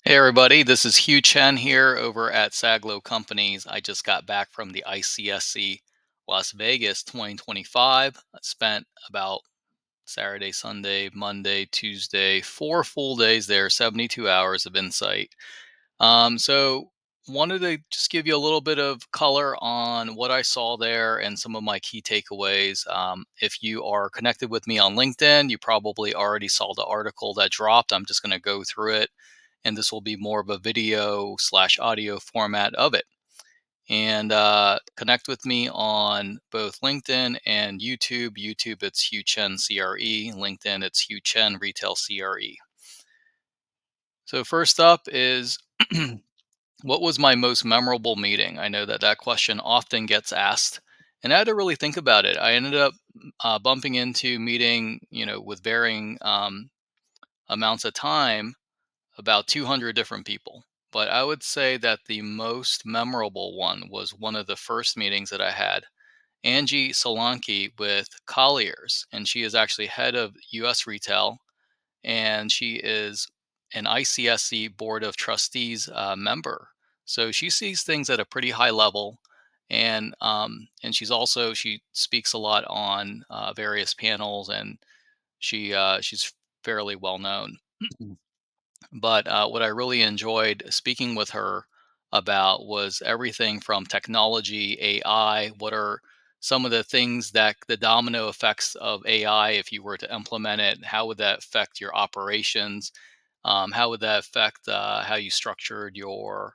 Hey everybody, this is Hugh Chen here over at Saglo Companies. I just got back from the ICSC Las Vegas 2025. I spent about Saturday, Sunday, Monday, Tuesday, 4 full days there, 72 hours of insight. So wanted to just give you a little bit of color on what I saw there and some of my key takeaways. If you are connected with me on LinkedIn, you probably already saw the article that dropped. I'm just going to go through it, and this will be more of a video slash audio format of it. And connect with me on both LinkedIn and YouTube. YouTube, it's Hugh Chen CRE. LinkedIn, it's Hugh Chen Retail CRE. So first up is what was my most memorable meeting? I know that that question often gets asked, and I had to really think about it. I ended up bumping into meeting, with varying amounts of time, about 200 different people. But I would say that the most memorable one was one of the first meetings that I had. Angie Sali with Colliers, and she is actually head of U.S. retail, and she is an ICSC Board of Trustees member. So she sees things at a pretty high level, and she speaks a lot on various panels, and she's fairly well known. But what I really enjoyed speaking with her about was everything from technology, AI. What are some of the things that the domino effects of AI, if you were to implement it, how would that affect your operations? How would that affect how you structured your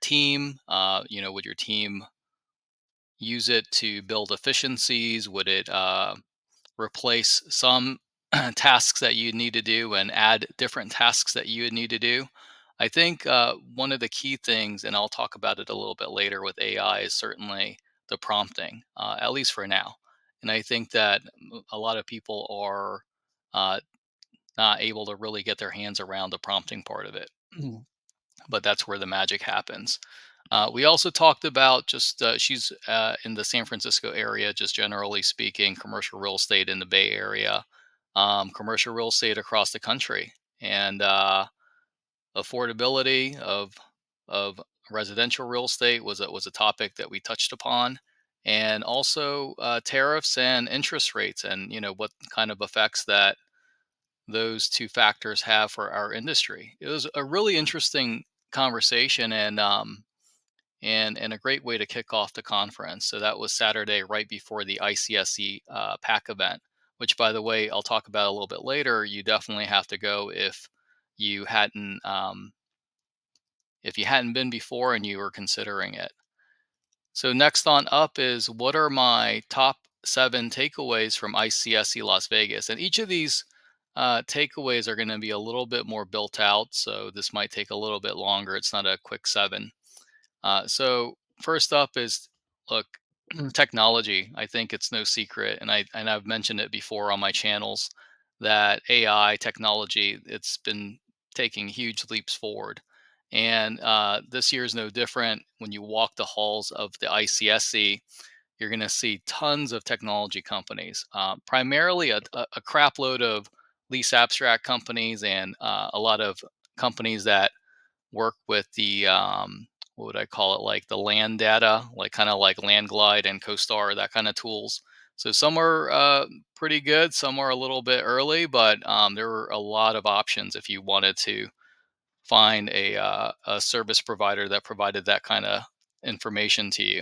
team? Would your team use it to build efficiencies? Would it replace some tasks that you need to do and add different tasks that you would need to do? I think one of the key things, and I'll talk about it a little bit later with AI, is certainly the prompting, at least for now. And I think that a lot of people are uh, not able to really get their hands around the prompting part of it. But that's where the magic happens. We also talked about just she's in the San Francisco area, just generally speaking, commercial real estate in the Bay Area, commercial real estate across the country, and affordability of residential real estate was a topic that we touched upon, and also tariffs and interest rates, and what kind of effects that those two factors have for our industry. It was a really interesting conversation, and a great way to kick off the conference. So that was Saturday, right before the ICSC PAC event, which, by the way, I'll talk about a little bit later. You definitely have to go you hadn't um, if you hadn't been before and you were considering it. So next on up is what are my top 7 takeaways from ICSC Las Vegas, and each of these takeaways are going to be a little bit more built out. So this might take a little bit longer. It's not a quick 7. So first up is, look, technology. I think it's no secret, and I've mentioned it before on my channels, that AI technology, it's been taking huge leaps forward, and this year is no different. When you walk the halls of the ICSC, you're going to see tons of technology companies, primarily a crap load of lease abstract companies, and a lot of companies that work with the what would I call it, like the land data, like kind of like Landglide and CoStar, that kind of tools. So some are pretty good, some are a little bit early, but there were a lot of options if you wanted to find a service provider that provided that kind of information to you.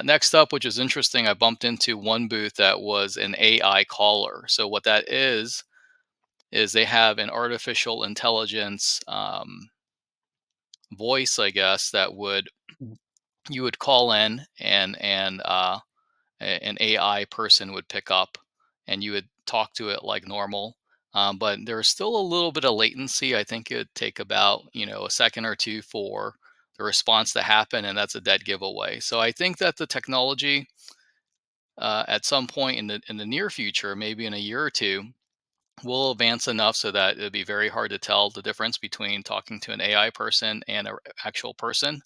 Next up, which is interesting, I bumped into one booth that was an AI caller. So what that is they have an artificial intelligence voice, I guess, that would you would call in, an AI person would pick up, and you would talk to it like normal. But there's still a little bit of latency. I think it would take about a second or two for the response to happen, and that's a dead giveaway. So I think that the technology at some point in the near future, maybe in a year or two, will advance enough so that it'd be very hard to tell the difference between talking to an AI person and an actual person.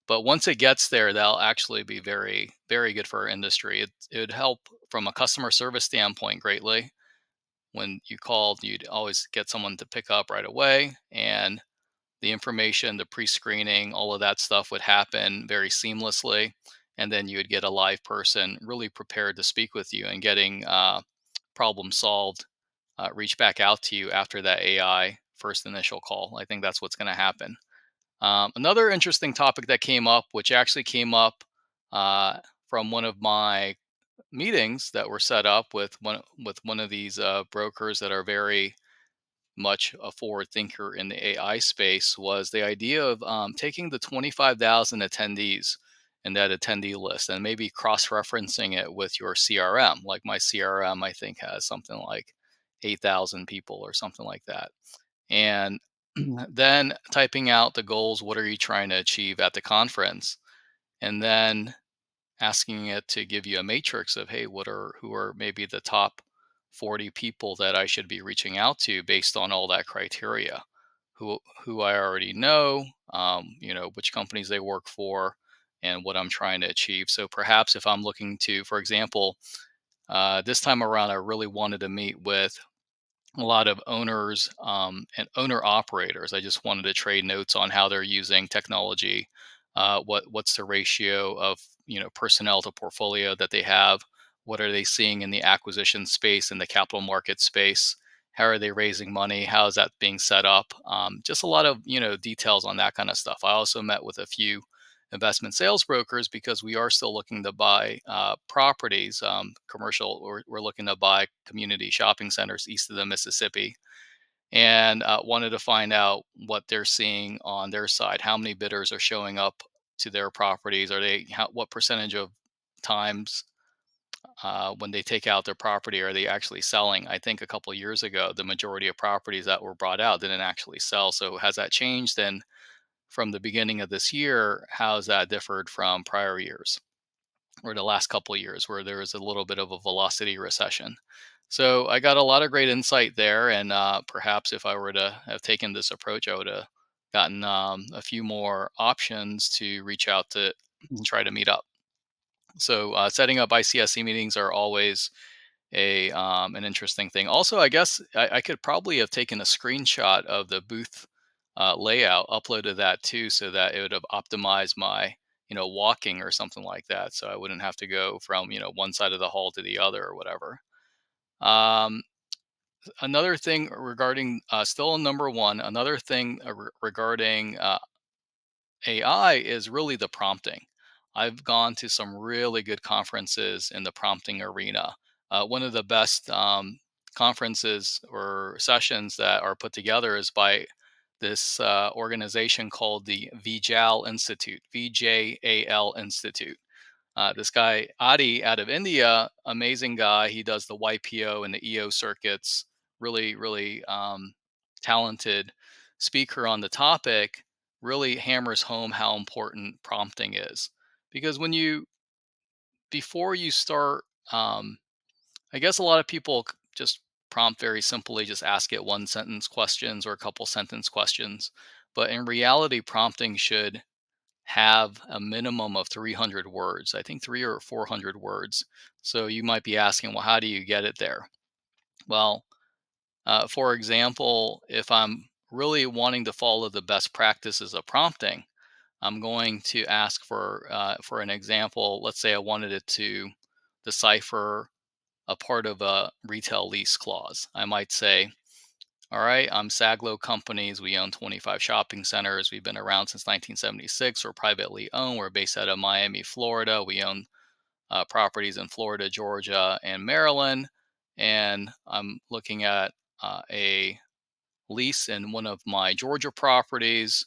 But once it gets there, that'll actually be very, very good for our industry. It would help from a customer service standpoint greatly. when you called, you'd always get someone to pick up right away, and the information, the pre-screening, all of that stuff would happen very seamlessly, and then you would get a live person really prepared to speak with you and getting problem solved, reach back out to you after that AI first initial call. I think that's what's going to happen. Another interesting topic that came up, which actually came up uh, from one of my meetings that were set up with one of these brokers that are very much a forward thinker in the AI space, was the idea of taking the 25,000 attendees in that attendee list and maybe cross-referencing it with your CRM. Like my CRM, I think has something like 8,000 people or something like that. And then typing out the goals. What are you trying to achieve at the conference? And then asking it to give you a matrix of, hey, who are maybe the top 40 people that I should be reaching out to based on all that criteria, who I already know, which companies they work for, and what I'm trying to achieve. So perhaps if I'm looking to, for example, this time around, I really wanted to meet with a lot of owners and owner operators. I just wanted to trade notes on how they're using technology. What's the ratio of personnel to portfolio that they have? What are they seeing in the acquisition space and the capital market space? How are they raising money? How is that being set up? Just a lot of details on that kind of stuff. I also met with a few investment sales brokers because we are still looking to buy properties, commercial. We're looking to buy community shopping centers east of the Mississippi, and wanted to find out what they're seeing on their side. How many bidders are showing up to their properties? What percentage of times when they take out their property are they actually selling? I think a couple of years ago, the majority of properties that were brought out didn't actually sell. So has that changed? And from the beginning of this year, how has that differed from prior years or the last couple of years where there was a little bit of a velocity recession? So I got a lot of great insight there. And perhaps if I were to have taken this approach, I would have gotten a few more options to reach out to and try to meet up. So setting up ICSC meetings are always an interesting thing. Also, I guess I could probably have taken a screenshot of the booth layout, uploaded that too, so that it would have optimized my walking or something like that, so I wouldn't have to go from one side of the hall to the other or whatever. Um, Another thing regarding still on number one, another thing regarding AI is really the prompting. I've gone to some really good conferences in the prompting arena. One of the best conferences or sessions that are put together is by this organization called the VJAL Institute, VJAL Institute. This guy, Adi, out of India, amazing guy. He does the YPO and the EO circuits. Really, really talented speaker on the topic. Really hammers home how important prompting is. Because before you start, I guess a lot of people just prompt very simply, just ask it one sentence questions or a couple sentence questions. But in reality, prompting should have a minimum of 300 words. I think 3 or 400 words. So you might be asking, well, how do you get it there? Well, for example, if I'm really wanting to follow the best practices of prompting, I'm going to ask for an example. Let's say I wanted it to decipher a part of a retail lease clause. I might say, all right, I'm Saglo Companies. We own 25 shopping centers. We've been around since 1976. We're privately owned. We're based out of Miami, Florida. We own properties in Florida, Georgia, and Maryland. And I'm looking at a lease in one of my Georgia properties,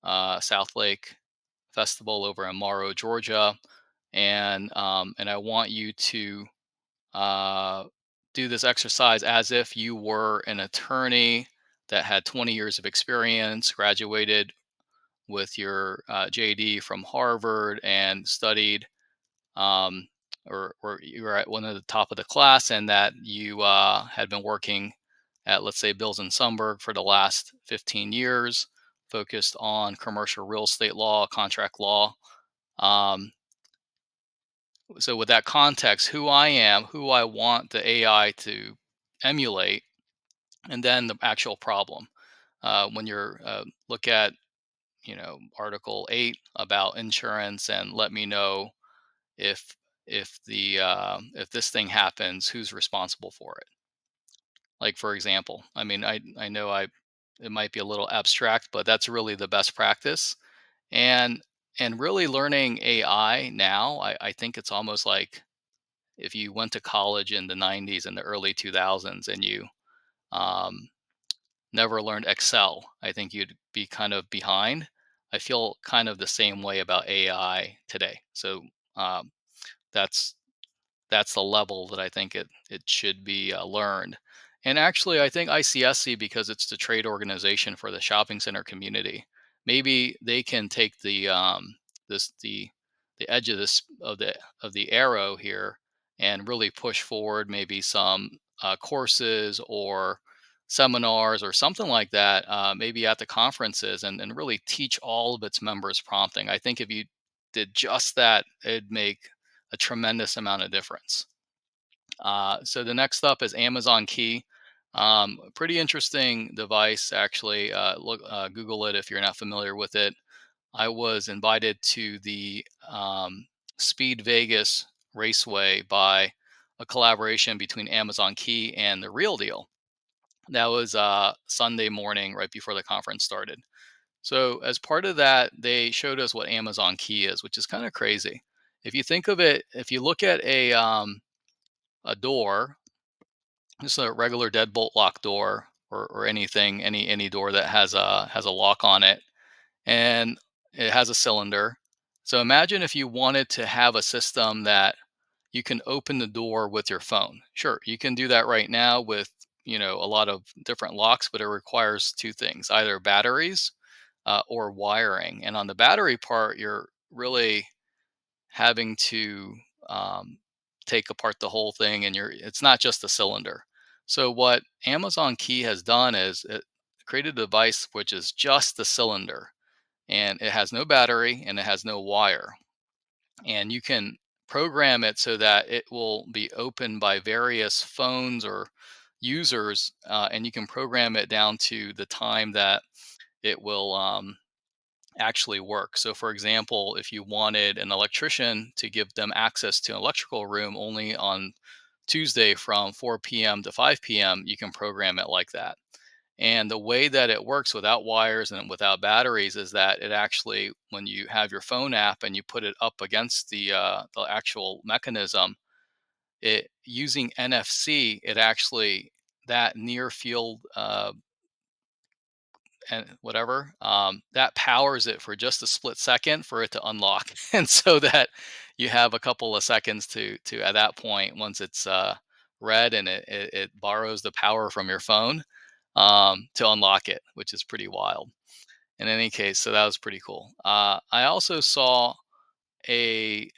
South Lake Festival over in Morrow, Georgia. And I want you to uh, do this exercise as if you were an attorney that had 20 years of experience, graduated with your JD from Harvard, and studied, um, or you were at one of the top of the class, and that you had been working at, let's say, Bills and Sundberg for the last 15 years, focused on commercial real estate law, contract law. Um, so with that context, who I am, who I want the AI to emulate, and then the actual problem. When you're look at Article 8 about insurance, and let me know if if this thing happens, who's responsible for it. Like, for example, I mean, I know I it might be a little abstract, but that's really the best practice. And really learning AI now, I think it's almost like if you went to college in the 90s and the early 2000s and you um, never learned Excel, I think you'd be kind of behind. I feel kind of the same way about AI today. So um, that's that's the level that I think it should be learned. And actually, I think ICSC, because it's the trade organization for the shopping center community, maybe they can take this the edge of this of the arrow here and really push forward maybe some courses or seminars or something like that, maybe at the conferences, and really teach all of its members prompting. I think if you did just that, it'd make a tremendous amount of difference. So the next up is Amazon Key. Pretty interesting device, actually. Google it if you're not familiar with it. I was invited to the Speed Vegas Raceway by a collaboration between Amazon Key and the Real Deal. That was Sunday morning, right before the conference started. So as part of that, they showed us what Amazon Key is, which is kind of crazy. If you think of it, if you look at a door, just a regular deadbolt lock door, or anything, any door that has a lock on it, and it has a cylinder. So imagine if you wanted to have a system that you can open the door with your phone. Sure, you can do that right now with a lot of different locks, but it requires two things: either batteries or wiring. And on the battery part, you're really having to um, take apart the whole thing, and it's not just a cylinder. So what Amazon Key has done is it created a device which is just the cylinder, and it has no battery and it has no wire, and you can program it so that it will be opened by various phones or users, and you can program it down to the time that it will actually work. So, for example, if you wanted an electrician to give them access to an electrical room only on Tuesday from 4 p.m. to 5 p.m., you can program it like that. And the way that it works without wires and without batteries is that it actually, when you have your phone app and you put it up against the actual mechanism, it using NFC, it actually that near field and whatever, that powers it for just a split second for it to unlock, and so that you have a couple of seconds to at that point, once it's red and it borrows the power from your phone to unlock it, which is pretty wild. In any case, so that was pretty cool. I also saw a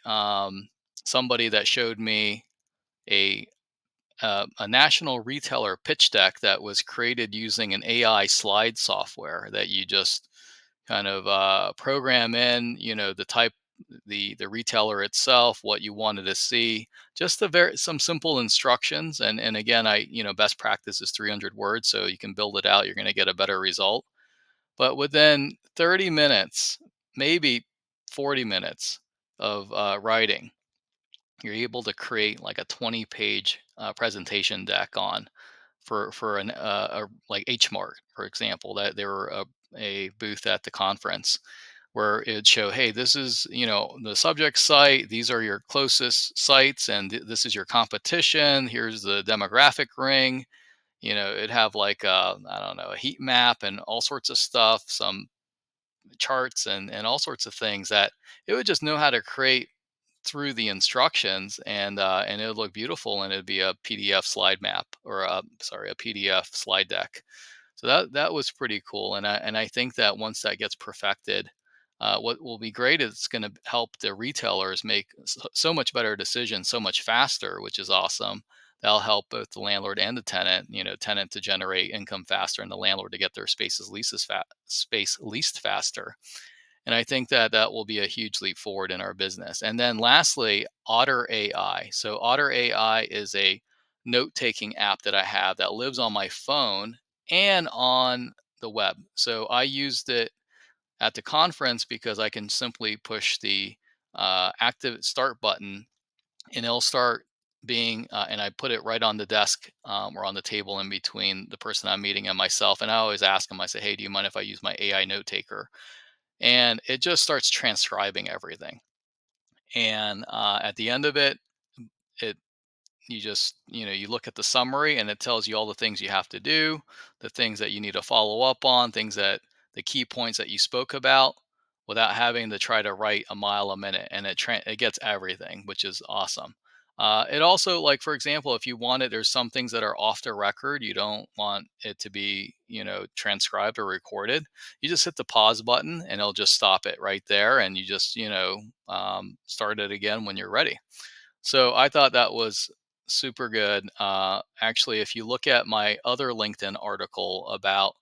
somebody that showed me a a national retailer pitch deck that was created using an AI slide software that you just kind of program in, the type, the retailer itself, what you wanted to see, just some simple instructions. And again, best practice is 300 words, so you can build it out. You're going to get a better result. But within 30 minutes, maybe 40 minutes of writing, you're able to create like a 20-page presentation deck on for like HMart, for example, that they were a booth at the conference, where it'd show, hey, this is the subject site, these are your closest sites, and this is your competition. Here's the demographic ring. It'd have like I don't know, a heat map and all sorts of stuff, some charts and all sorts of things that it would just know how to create through the instructions, and it would look beautiful, and it'd be a PDF slide map, or a PDF slide deck. So that was pretty cool, and I think that once that gets perfected, what will be great is it's going to help the retailers make so much better decisions so much faster, which is awesome. That'll help both the landlord and the tenant. Tenant to generate income faster, and the landlord to get their space leased faster. And I think that that will be a huge leap forward in our business. And then lastly, Otter AI. So Otter AI is a note-taking app that I have that lives on my phone and on the web. So I used it at the conference because I can simply push the active start button, and it'll start being and I put it right on the desk, or on the table in between the person I'm meeting and myself. And I always ask them, I say, hey, do you mind if I use my AI note taker? And it just starts transcribing everything. And at the end of it, it you just, you look at the summary and it tells you all the things you have to do, the things that you need to follow up on, things that the key points that you spoke about, without having to try to write a mile a minute. And it gets everything, which is awesome. It also, like, for example, if you want it, there's some things that are off the record, you don't want it to be, transcribed or recorded. You just hit the pause button and it'll just stop it right there, and you just, start it again when you're ready. So I thought that was super good. Actually, if you look at my other LinkedIn article about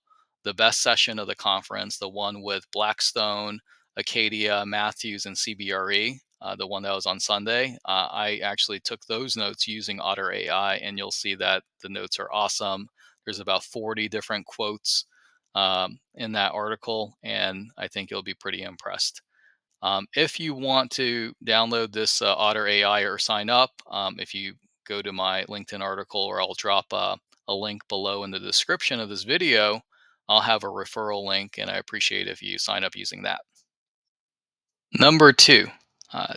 the best session of the conference, the one with Blackstone, Acadia, Matthews, and CBRE, the one that was on Sunday, I actually took those notes using Otter AI, and you'll see that the notes are awesome. There's about 40 different quotes in that article, and I think you'll be pretty impressed. If you want to download this Otter AI or sign up, if you go to my LinkedIn article, or I'll drop a link below in the description of this video, I'll have a referral link, and I appreciate if you sign up using that. Number two,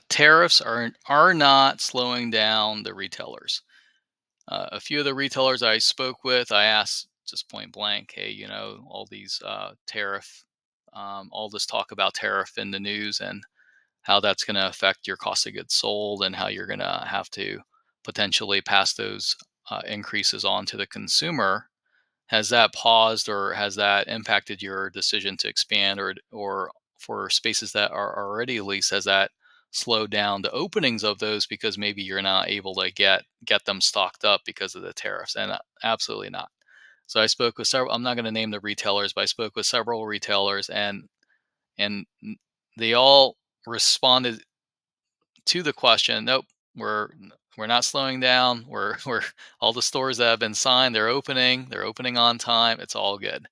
tariffs are not slowing down the retailers. A few of the retailers I spoke with, I asked just point blank, hey, all these all this talk about tariff in the news, and how that's going to affect your cost of goods sold, and how you're going to have to potentially pass those increases on to the consumer. Has that paused, or has that impacted your decision to expand, or for spaces that are already leased, has that slowed down the openings of those because maybe you're not able to get them stocked up because of the tariffs? And absolutely not. So I spoke with several. I'm not going to name the retailers, but I spoke with several retailers, and they all responded to the question, nope, we're not slowing down. We're all the stores that have been signed, they're opening on time. It's all good.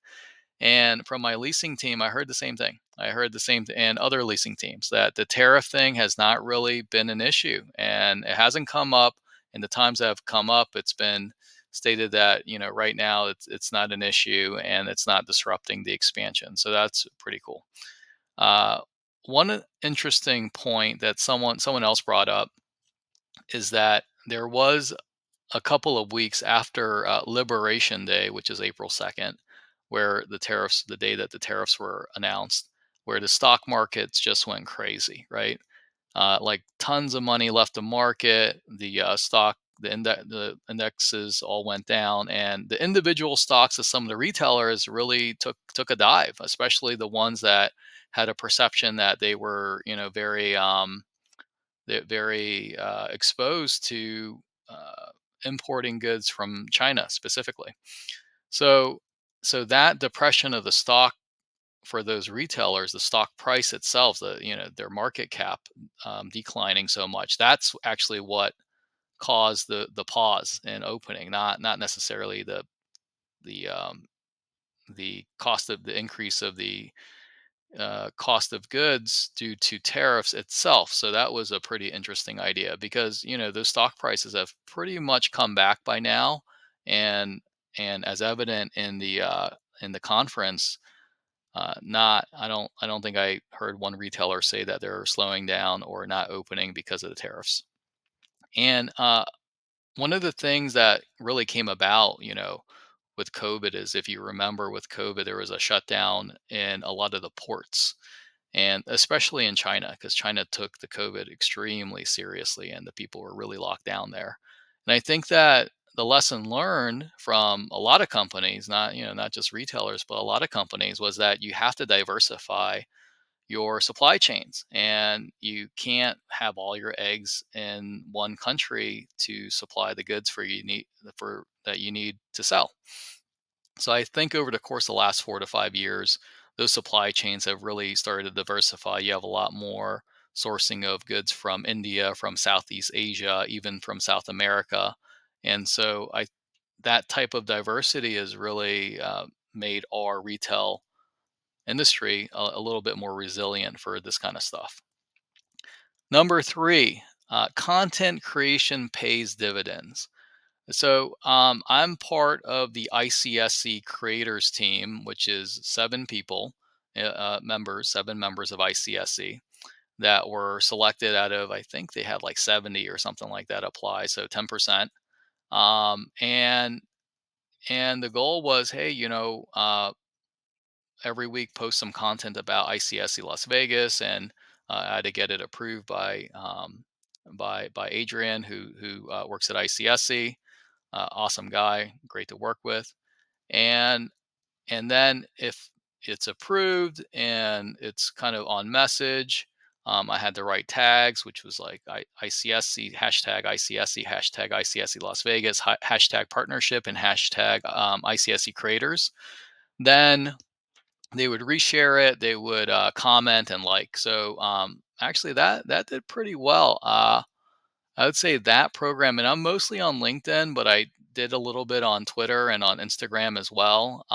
And from my leasing team, I heard the same thing. I heard the same and other leasing teams, that the tariff thing has not really been an issue, and it hasn't come up. In the times that have come up, it's been stated that, right now it's not an issue, and it's not disrupting the expansion. So that's pretty cool. Uh, One interesting point that someone else brought up is that there was a couple of weeks after Liberation Day, which is April 2nd, where the day that the tariffs were announced, where the stock markets just went crazy, right? Like, tons of money left the market. The indexes all went down, and the individual stocks of some of the retailers really took a dive, especially the ones that had a perception that they were, very exposed to importing goods from China specifically. So, so that depression of the stock for those retailers, the stock price itself, their market cap declining so much, that's actually what caused the pause in opening, not necessarily the the cost of the increase of the cost of goods due to tariffs itself. So that was a pretty interesting idea, because those stock prices have pretty much come back by now, and as evident in the conference, not I don't think I heard one retailer say that they're slowing down or not opening because of the tariffs. And one of the things that really came about, with COVID, is, if you remember, with COVID, there was a shutdown in a lot of the ports, and especially in China, because China took the COVID extremely seriously, and the people were really locked down there. And I think that the lesson learned from a lot of companies, not just retailers, but a lot of companies, was that you have to diversify your supply chains, and you can't have all your eggs in one country to supply the goods for that you need to sell. So I think over the course of the last 4 to 5 years, those supply chains have really started to diversify. You have a lot more sourcing of goods from India, from Southeast Asia, even from South America. And so I that type of diversity has really made our retail industry a little bit more resilient for this kind of stuff. Number three, content creation pays dividends. So I'm part of the ICSC Creators team, which is 7 people, members, 7 members of ICSC that were selected out of, I think they had like 70 or something like that apply, so 10%. And the goal was, hey, every week post some content about ICSC Las Vegas, and I had to get it approved by Adrian, who works at ICSC. Awesome guy, great to work with. And then if it's approved and it's kind of on message, I had the right tags, which was like ICSC, hashtag ICSC, hashtag ICSC Las Vegas, hashtag partnership, and hashtag ICSC creators. Then they would reshare it, they would comment and like. So actually, that did pretty well. I would say that program, and I'm mostly on LinkedIn, but I did a little bit on Twitter and on Instagram as well.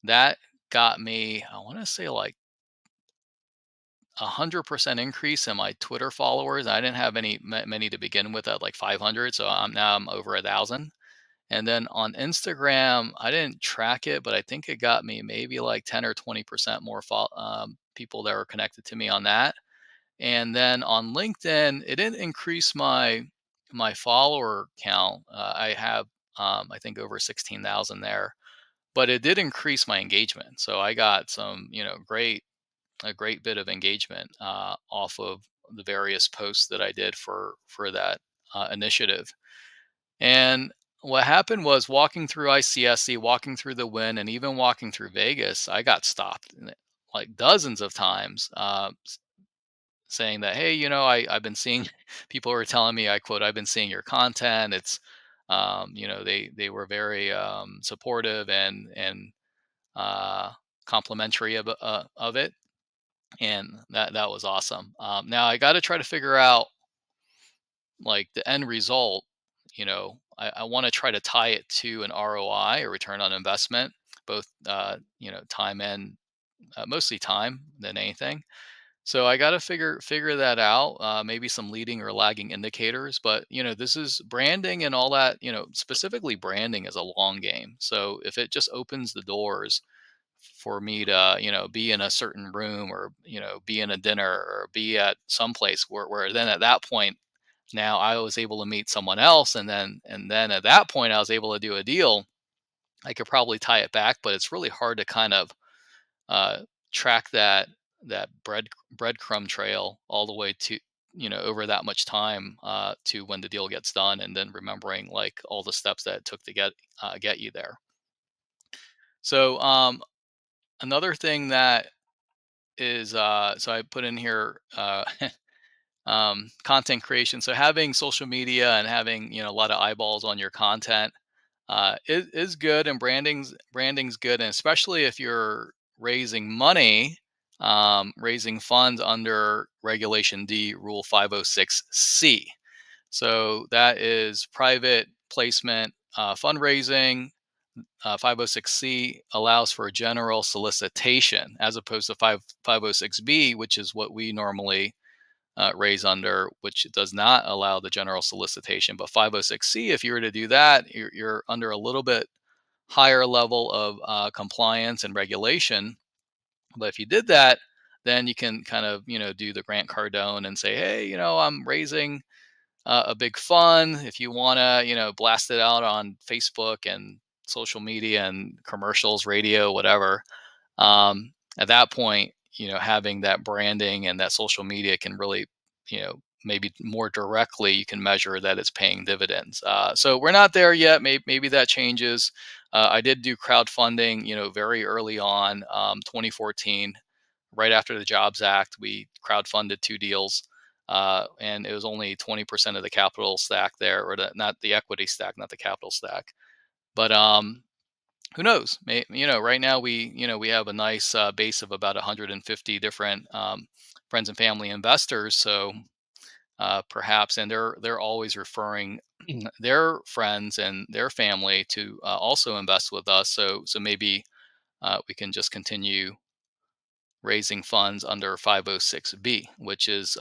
That got me, I want to say like 100% increase in my Twitter followers. I didn't have many to begin with at like 500, so I'm over 1,000. And then on Instagram, I didn't track it, but I think it got me maybe like 10 or 20% more people that were connected to me on that. And then on LinkedIn, it didn't increase my follower count. I have I think over 16,000 there, but it did increase my engagement. So I got some, a great bit of engagement off of the various posts that I did for that initiative. And what happened was, walking through ICSC, walking through the Win, and even walking through Vegas, I got stopped like dozens of times, saying that, hey, I've been seeing people were telling me, I quote, I've been seeing your content. It's, they were very supportive and uh, complimentary of it, and that was awesome. Now I got to try to figure out like the end result. I want to try to tie it to an ROI, or return on investment, both time and mostly time than anything. So I got to figure that out. Maybe some leading or lagging indicators, but this is branding and all that. Specifically, branding is a long game. So if it just opens the doors for me to be in a certain room, or be in a dinner, or be at some place where then at that point, now I was able to meet someone else, and then at that point I was able to do a deal. I could probably tie it back, but it's really hard to kind of uh, track that breadcrumb trail all the way to over that much time, to when the deal gets done, and then remembering like all the steps that it took to get you there. So another thing that is, so I put in here, content creation. So having social media and having a lot of eyeballs on your content is good, and branding's good, and especially if you're raising money, raising funds under Regulation D, Rule 506C. So that is private placement fundraising. 506C allows for a general solicitation, as opposed to 506B, which is what we normally raise under, which does not allow the general solicitation. But 506C, if you were to do that, you're under a little bit higher level of compliance and regulation. But if you did that, then you can kind of do the Grant Cardone and say, hey, I'm raising a big fund. If you want to blast it out on Facebook and social media and commercials, radio, whatever, at that point, having that branding and that social media can really, maybe more directly, you can measure that it's paying dividends. So we're not there yet. Maybe that changes. I did do crowdfunding, very early on, 2014, right after the Jobs Act. We crowdfunded 2 deals. And it was only 20% of the capital stack there, or not the equity stack, not the capital stack. But who knows? Right now we have a nice base of about 150 different friends and family investors. So perhaps, and they're always referring their friends and their family to also invest with us. So maybe we can just continue raising funds under 506B, which is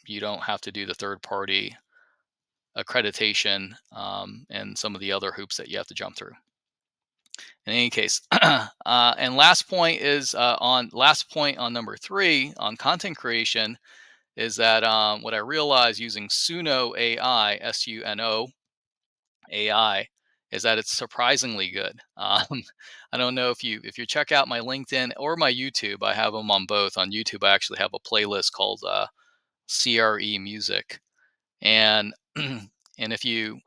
you don't have to do the third party accreditation and some of the other hoops that you have to jump through. In any case, and last point on number three on content creation is that what I realized using Suno AI, Suno AI, is that it's surprisingly good. I don't know if you check out my LinkedIn or my YouTube. I have them on both. On YouTube, I actually have a playlist called CRE Music, and and if you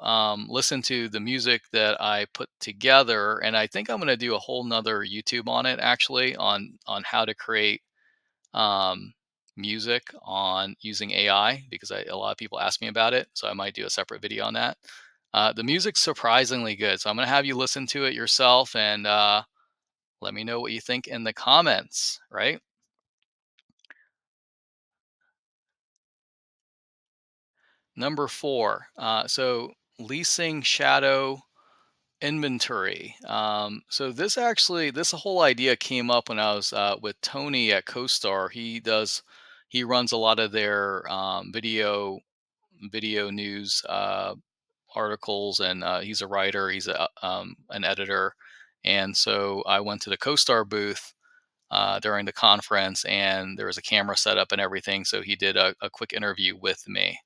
listen to the music that I put together, and I think I'm going to do a whole nother YouTube on it actually on how to create um, music on using AI because a lot of people ask me about it. So I might do a separate video on that. The music's surprisingly good. So I'm going to have you listen to it yourself and let me know what you think in the comments, right? Number four. So leasing shadow inventory. So this whole idea came up when I was with Tony at CoStar. He runs a lot of their video news articles, and he's a writer. He's an editor, and so I went to the CoStar booth during the conference, and there was a camera set up and everything. So he did a quick interview with me.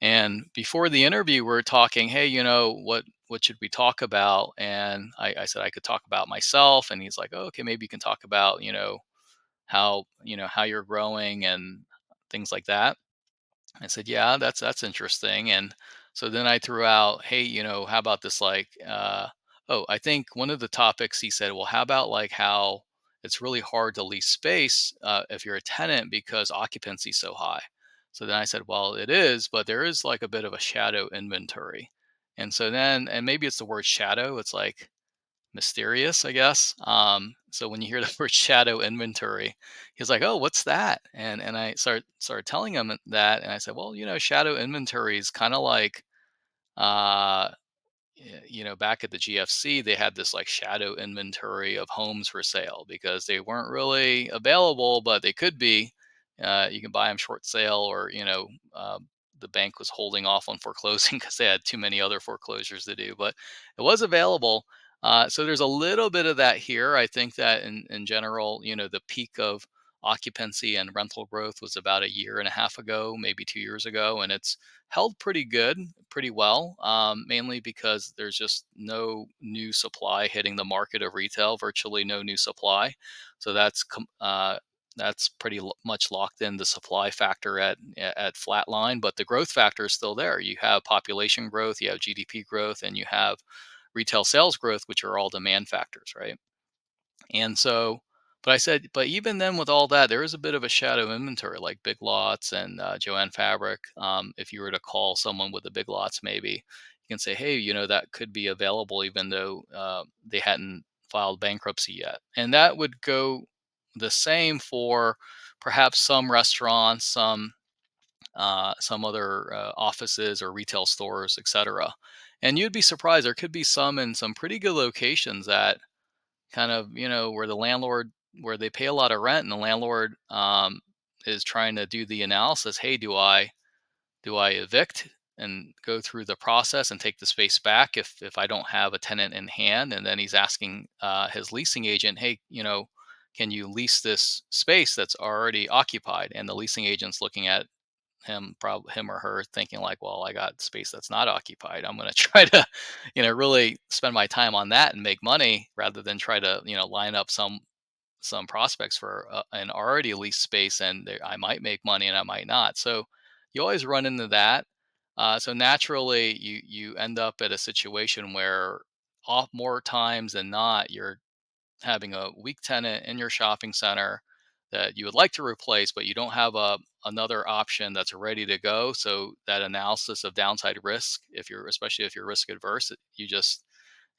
And before the interview, we're talking, hey, what should we talk about? And I said I could talk about myself, and he's like, oh, okay, maybe you can talk about how you're growing and things like that. I said, "Yeah, that's interesting." And so then I threw out, "Hey, how about this oh, I think one of the topics he said, well, how about like how it's really hard to lease space if you're a tenant because occupancy is so high." So then I said, "Well, it is, but there is like a bit of a shadow inventory." And so then, and maybe it's the word shadow, it's like mysterious, I guess. So when you hear the word shadow inventory, he's like, "Oh, what's that?" And I started telling him that, and I said, "Well, shadow inventory is kind of like uh, back at the GFC, they had this like shadow inventory of homes for sale because they weren't really available, but they could be. You can buy them short sale, or the bank was holding off on foreclosing because they had too many other foreclosures to do, but it was available. So there's a little bit of that here. I think that in general, the peak of occupancy and rental growth was about a year and a half ago, maybe 2 years ago, and it's held pretty good, pretty well, mainly because there's just no new supply hitting the market of retail, virtually no new supply. So that's pretty much locked in the supply factor at flat line, but the growth factor is still there. You have population growth, you have GDP growth, and you have retail sales growth, which are all demand factors, right? And so, but I said, but even then, with all that, there is a bit of a shadow inventory, like Big Lots and Joanne Fabric. If you were to call someone with the Big Lots, maybe you can say, hey, that could be available, even though they hadn't filed bankruptcy yet. And that would go the same for perhaps some restaurants, some other offices or retail stores, etc. And you'd be surprised. There could be some in some pretty good locations that kind of where the landlord where they pay a lot of rent and the landlord is trying to do the analysis. Hey, do I evict and go through the process and take the space back if I don't have a tenant in hand? And then he's asking his leasing agent, hey, can you lease this space that's already occupied? And the leasing agent's looking at him or her, thinking like, well, I got space that's not occupied. I'm going to try to really spend my time on that and make money rather than try to line up some prospects for an already leased space, and I might make money and I might not. So you always run into that. So naturally you end up at a situation where off more times than not you're having a weak tenant in your shopping center that you would like to replace, but you don't have another option that's ready to go. So that analysis of downside risk, especially if you're risk adverse, you just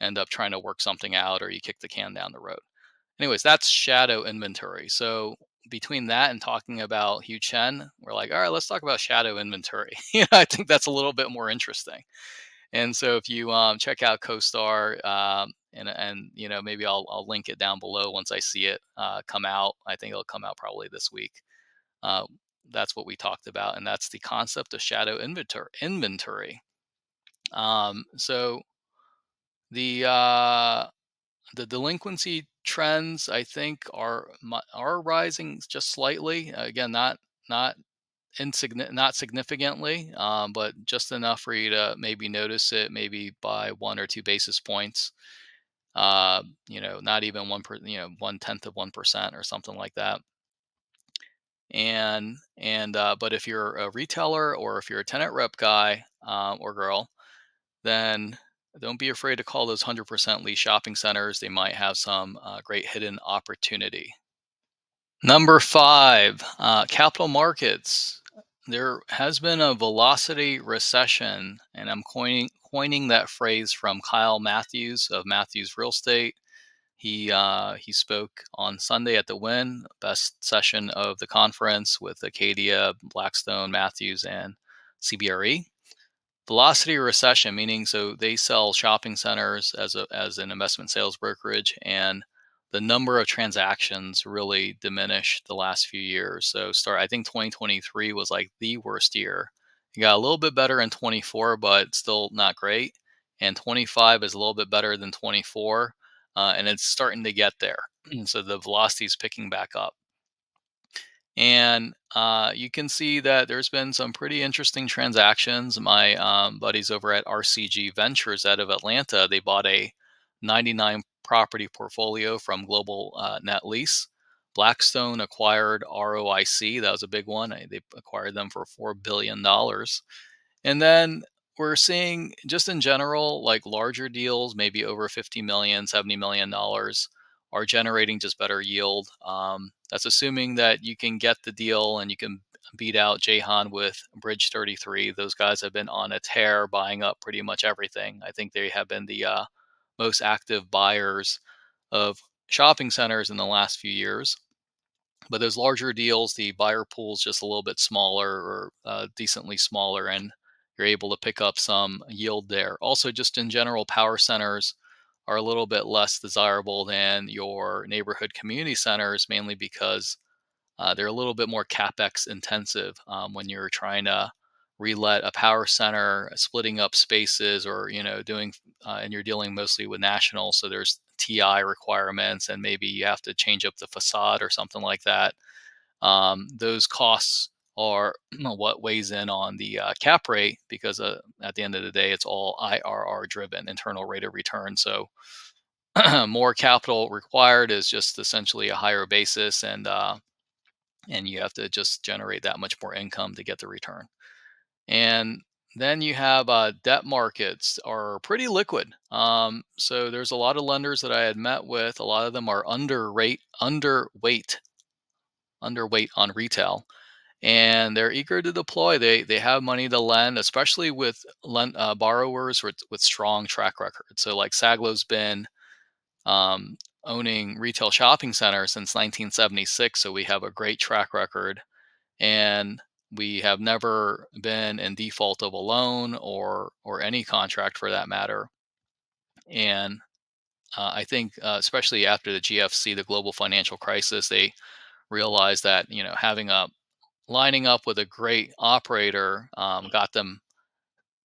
end up trying to work something out or you kick the can down the road. Anyways, that's shadow inventory. So between that and talking about Hugh Chen, we're like, all right, let's talk about shadow inventory. I think that's a little bit more interesting. And so if you check out CoStar, and maybe I'll link it down below once I see it come out. I think it'll come out probably this week. Uh, that's what we talked about, and that's the concept of shadow inventory. So the uh, the delinquency trends, I think, are rising just slightly. Again, not not significantly, but just enough for you to maybe notice it, maybe by 1 or 2 basis points. Not even 1/10 of 1% or something like that. But if you're a retailer or if you're a tenant rep guy or girl, then don't be afraid to call those 100% lease shopping centers. They might have some great hidden opportunity. Number five, capital markets. There has been a velocity recession, and I'm coining that phrase from Kyle Matthews of Matthews Real Estate. He spoke on Sunday at the Win, best session of the conference with Acadia, Blackstone, Matthews, and CBRE. Velocity recession, meaning so they sell shopping centers as an investment sales brokerage, and the number of transactions really diminished the last few years. So I think 2023 was like the worst year. You got a little bit better in 24, but still not great. And 25 is a little bit better than 24, and it's starting to get there. So the velocity is picking back up. And you can see that there's been some pretty interesting transactions. My buddies over at RCG Ventures out of Atlanta, they bought a 99 property portfolio from Global Net Lease. Blackstone acquired ROIC. That was a big one. They acquired them for $4 billion. And then we're seeing just in general, like larger deals, maybe over 50 million, $70 million, are generating just better yield. That's assuming that you can get the deal and you can beat out Jahan with Bridge 33. Those guys have been on a tear, buying up pretty much everything. I think they have been the most active buyers of shopping centers in the last few years. But those larger deals, the buyer pool is just a little bit smaller or decently smaller, and you're able to pick up some yield there. Also, just in general, power centers are a little bit less desirable than your neighborhood community centers, mainly because they're a little bit more capex intensive when you're trying to relet a power center, splitting up spaces, or doing, and you're dealing mostly with national. So there's TI requirements, and maybe you have to change up the facade or something like that. Those costs are what weighs in on the cap rate, because at the end of the day, it's all IRR driven, internal rate of return. So more capital required is just essentially a higher basis, and you have to just generate that much more income to get the return. And then you have debt markets are pretty liquid. So there's a lot of lenders that I had met with. A lot of them are underweight on retail, and they're eager to deploy. They have money to lend, especially with borrowers with strong track records. So like Saglo's been um, owning retail shopping centers since 1976, so we have a great track record, and we have never been in default of a loan or any contract for that matter. And I think, especially after the GFC, the global financial crisis, they realized that having a lining up with a great operator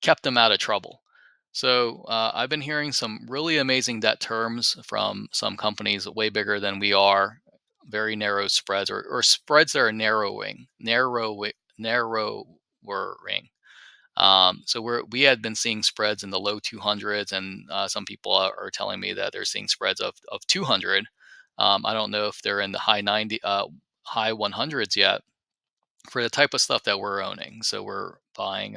kept them out of trouble. So I've been hearing some really amazing debt terms from some companies way bigger than we are, very narrow spreads, or spreads that are narrowing. So we had been seeing spreads in the low 200s, and some people are telling me that they're seeing spreads of 200. I don't know if they're in the high 100s yet for the type of stuff that we're owning. So we're buying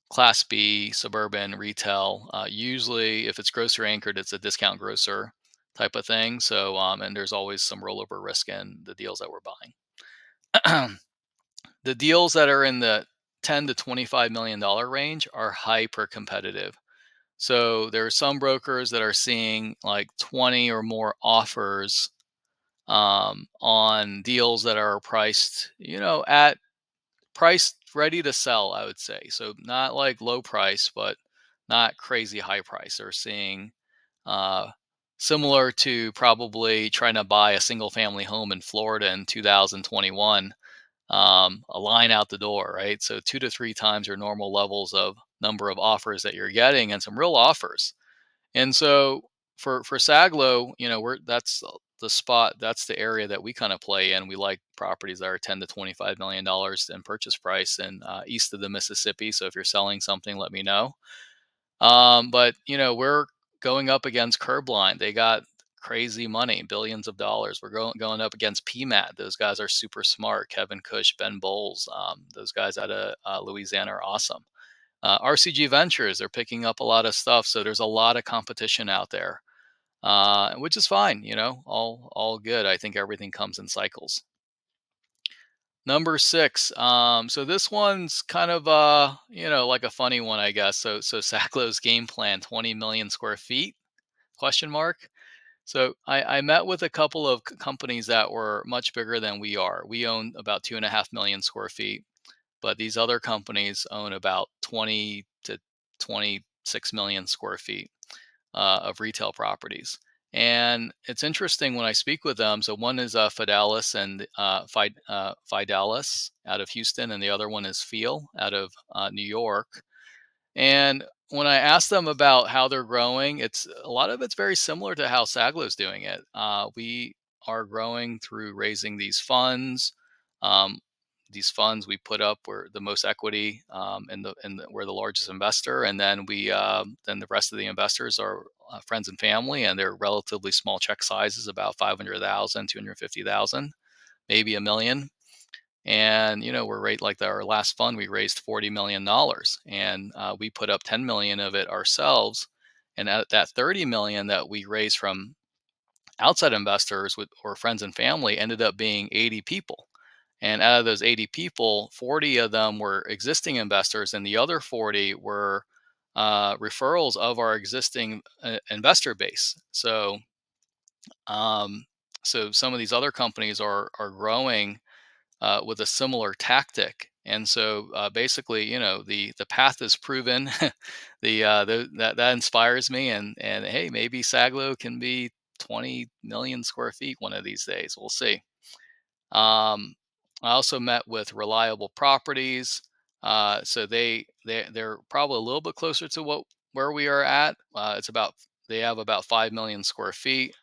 Class B suburban retail. Usually, if it's grocer anchored, it's a discount grocer type of thing. So, and there's always some rollover risk in the deals that we're buying. The deals that are in the 10 to $25 million range are hyper competitive. So there are some brokers that are seeing like 20 or more offers on deals that are priced, at priced ready to sell, I would say. So not like low price, but not crazy high price. They're seeing uh, similar to probably trying to buy a single family home in Florida in 2021, a line out the door, right? So 2 to 3 times your normal levels of number of offers that you're getting, and some real offers. And so for Saglo, we're that's the spot, that's the area that we kind of play in. We like properties that are 10 to 25 million dollars in purchase price and east of the Mississippi. So if you're selling something, let me know. But we're going up against Curbline. They got crazy money, billions of dollars. We're going up against PMAT. Those guys are super smart. Kevin Cush, Ben Bowles, those guys out of Louisiana are awesome. RCG Ventures, they're picking up a lot of stuff, so there's a lot of competition out there, which is fine. All good. I think everything comes in cycles. Number six. So this one's kind of like a funny one, I guess. So Sackler's game plan, 20 million square feet? Question mark. So I met with a couple of companies that were much bigger than we are. We own about 2.5 million square feet, but these other companies own about 20 to 26 million square feet of retail properties. And it's interesting when I speak with them. So one is Fidelis and Fidelis out of Houston, and the other one is Feel out of New York. And when I ask them about how they're growing, it's a lot of it's very similar to how Saglo's doing it. We are growing through raising these funds. Um, these funds we put up, we're the most equity, we're the largest investor, and then then the rest of the investors are friends and family, and they're relatively small check sizes, about 500,000, 250,000, maybe a million. And we're like our last fund, we raised $40 million, and we put up 10 million of it ourselves. And that 30 million that we raised from outside investors or friends and family ended up being 80 people. And out of those 80 people, 40 of them were existing investors, and the other 40 were referrals of our existing investor base. Um, so some of these other companies are growing with a similar tactic. And so basically, the path is proven. That inspires me. And hey, maybe Saglo can be 20 million square feet one of these days. We'll see. Um, I also met with Reliable Properties. So they're probably a little bit closer to where we are at. They have about 5 million square feet.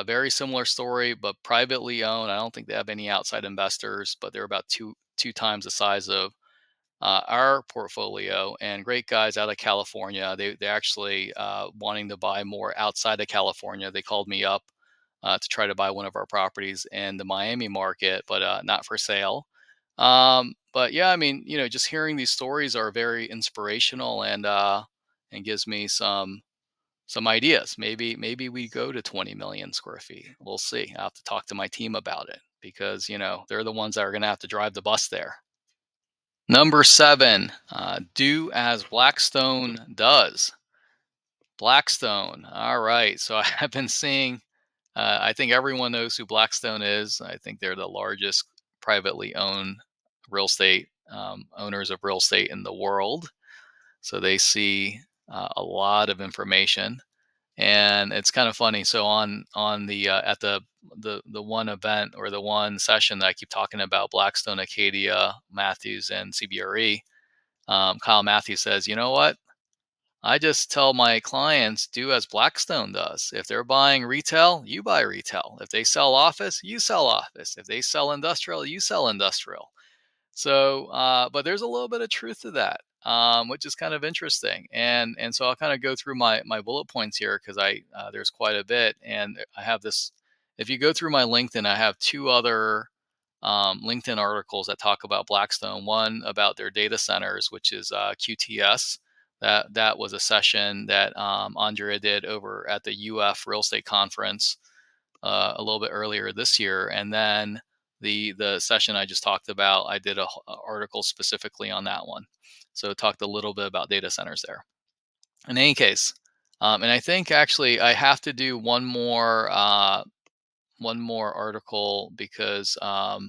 Very similar story, but privately owned. I don't think they have any outside investors, but they're about two times the size of our portfolio. And great guys out of California. They actually wanting to buy more outside of California. They called me up to try to buy one of our properties in the Miami market, but not for sale. But yeah, I mean, just hearing these stories are very inspirational, and gives me some ideas. Maybe we go to 20 million square feet. We'll see. I have to talk to my team about it because they're the ones that are going to have to drive the bus there. Number seven, do as Blackstone does. Blackstone. All right. So I've been seeing, I think everyone knows who Blackstone is. I think they're the largest privately owned real estate owners of real estate in the world. So they see a lot of information. And it's kind of funny. So on the at the one event or the one session that I keep talking about, Blackstone, Acadia, Matthews, and CBRE, Kyle Matthews says, "You know what? I just tell my clients do as Blackstone does. If they're buying retail, you buy retail. If they sell office, you sell office. If they sell industrial, you sell industrial." So, but there's a little bit of truth to that, which is kind of interesting. And so I'll kind of go through my bullet points here because there's quite a bit, and I have this. If you go through my LinkedIn, I have two other LinkedIn articles that talk about Blackstone. One about their data centers, which is QTS. That was a session that Andrea did over at the UF Real Estate Conference a little bit earlier this year, and then the session I just talked about, I did a article specifically on that one. So talked a little bit about data centers there. In any case, and I think actually I have to do one more one more article because uh,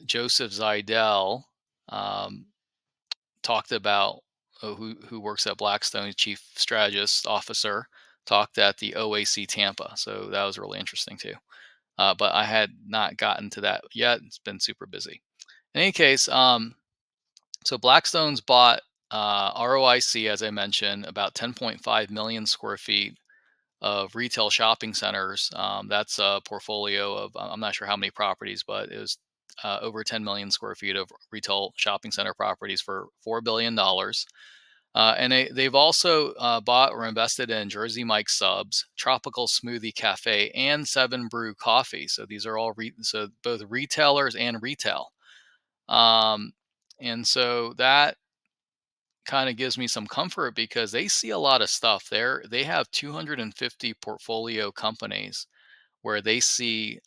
Joseph Zidell um, talked about who works at Blackstone, chief strategist officer, talked at the OAC Tampa. So that was really interesting too. But I had not gotten to that yet. It's been super busy. In any case, so Blackstone's bought ROIC, as I mentioned, about 10.5 million square feet of retail shopping centers. That's a portfolio of, I'm not sure how many properties, but it was over 10 million square feet of retail shopping center properties for $4 billion. And they've also bought or invested in Jersey Mike Subs, Tropical Smoothie Cafe, and Seven Brew Coffee. So these are all so both retailers and retail. Um, and so that kind of gives me some comfort because they see a lot of stuff. They have 250 portfolio companies where they see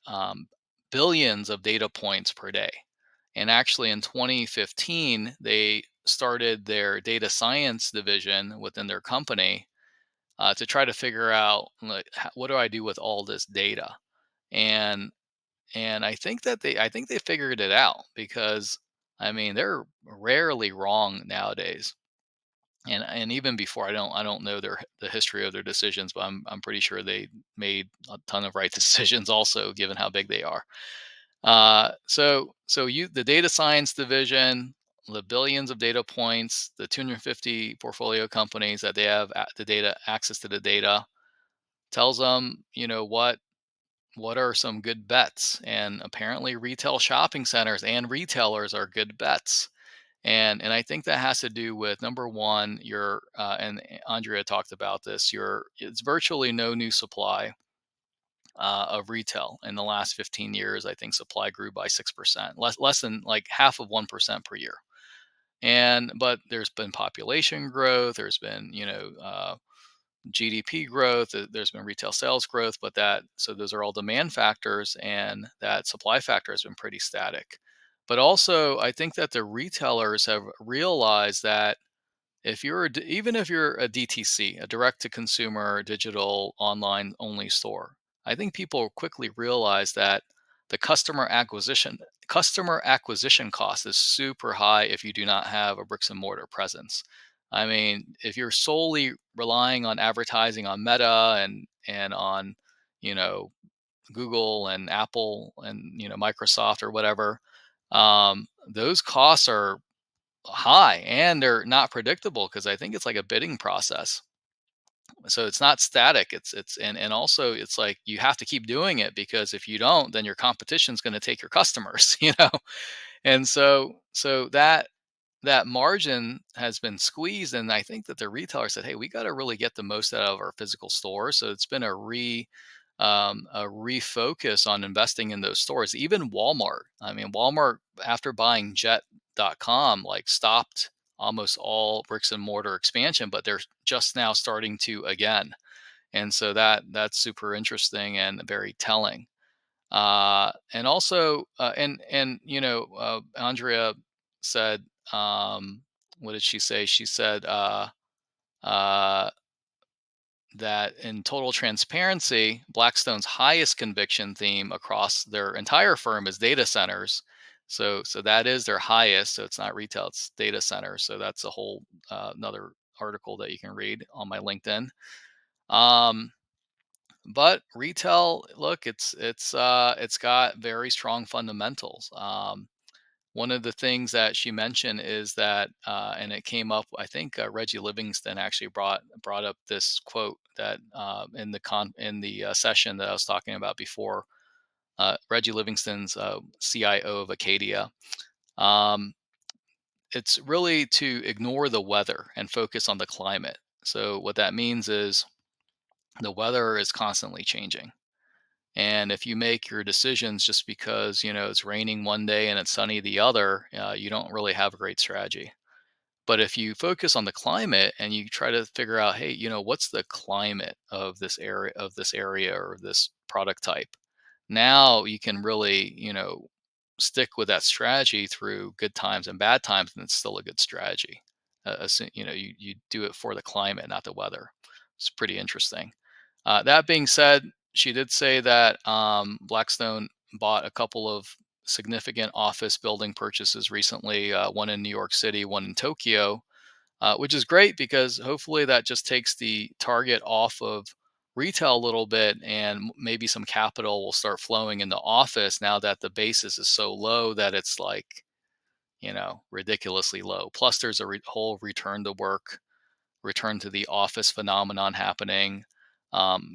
billions of data points per day. And actually, in 2015, they started their data science division within their company to try to figure out, like, what do I do with all this data? And I think they figured it out because I mean they're rarely wrong nowadays. And even before, I don't know the history of their decisions, but I'm pretty sure they made a ton of right decisions also, given how big they are. So you the data science division, the billions of data points, the 250 portfolio companies that they have the data access to the data tells them, what are some good bets, and apparently retail shopping centers and retailers are good bets. And I think that has to do with number one, your and Andrea talked about this. Your It's virtually no new supply of retail in the last 15 years. I think supply grew by 6%, less than like half of 1% per year. And but there's been population growth. There's been GDP growth. There's been retail sales growth, but those are all demand factors, and that supply factor has been pretty static. But also, I think that the retailers have realized that even if you're a DTC, a direct to consumer digital online only store, I think people quickly realize that the customer acquisition cost is super high if you do not have a bricks and mortar presence. I mean, if you're solely relying on advertising on Meta and on, you know, Google and Apple and Microsoft or whatever, those costs are high and they're not predictable because I think it's like a bidding process. So it's not static. And also it's like you have to keep doing it because if you don't, then your competition's going to take your customers, And so that margin has been squeezed, and I think that the retailer said, "Hey, we got to really get the most out of our physical stores." So it's been a refocus on investing in those stores. Even Walmart. I mean, Walmart, after buying Jet.com, like, stopped almost all bricks and mortar expansion, but they're just now starting to again. And so that's super interesting and very telling. And also, Andrea said, what did she say? She said uh, that in total transparency, Blackstone's highest conviction theme across their entire firm is data centers. So that is their highest. So it's not retail; it's data centers. So that's a whole another article that you can read on my LinkedIn. Um, but retail, look, it's got very strong fundamentals. One of the things that she mentioned is that, and it came up, I think Reggie Livingston actually brought up this quote that in the session that I was talking about before. Reggie Livingston's CIO of Acadia. Um, it's really to ignore the weather and focus on the climate. So what that means is the weather is constantly changing. And if you make your decisions just because, it's raining one day and it's sunny the other, you don't really have a great strategy. But if you focus on the climate and you try to figure out, hey, what's the climate of this area or this product type? Now you can really, stick with that strategy through good times and bad times, and it's still a good strategy. You do it for the climate, not the weather. It's pretty interesting. That being said, she did say that Blackstone bought a couple of significant office building purchases recently, one in New York City, one in Tokyo, which is great because hopefully that just takes the target off of retail a little bit, and maybe some capital will start flowing in the office now that the basis is so low that it's like, ridiculously low. Plus, there's a whole return to work, return to the office phenomenon happening.